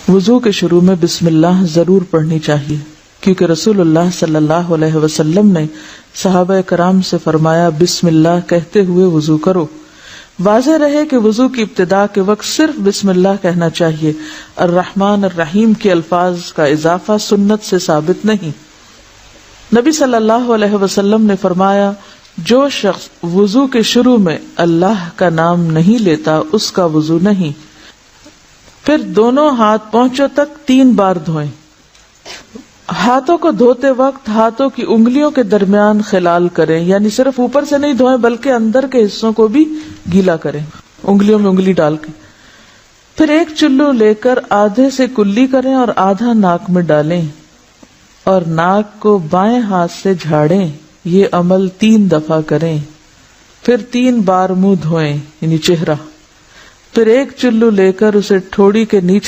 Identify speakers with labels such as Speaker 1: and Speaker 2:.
Speaker 1: وضو کے شروع میں بسم اللہ ضرور پڑھنی چاہیے، کیونکہ رسول اللہ صلی اللہ علیہ وسلم نے صحابہ کرام سے فرمایا بسم اللہ کہتے ہوئے وضو کرو۔ واضح رہے کہ وضو کی ابتدا کے وقت صرف بسم اللہ کہنا چاہیے، الرحمن الرحیم کے الفاظ کا اضافہ سنت سے ثابت نہیں۔ نبی صلی اللہ علیہ وسلم نے فرمایا جو شخص وضو کے شروع میں اللہ کا نام نہیں لیتا اس کا وضو نہیں۔ پھر دونوں ہاتھ پونچھوں تک 3 بار دھوئیں۔ ہاتھوں کو دھوتے وقت ہاتھوں کی انگلیوں کے درمیان خلال کریں، یعنی صرف اوپر سے نہیں دھوئیں بلکہ اندر کے حصوں کو بھی گیلا کریں، انگلیوں میں انگلی ڈال کے۔ پھر ایک چلو لے کر آدھے سے کلی کریں اور آدھا ناک میں ڈالیں اور ناک کو بائیں ہاتھ سے جھاڑیں۔ یہ عمل 3 دفعہ کریں۔ پھر 3 بار منہ دھوئیں، یعنی چہرہ۔ پھر ایک چلو لے کر اسے ٹھوڑی کے نیچے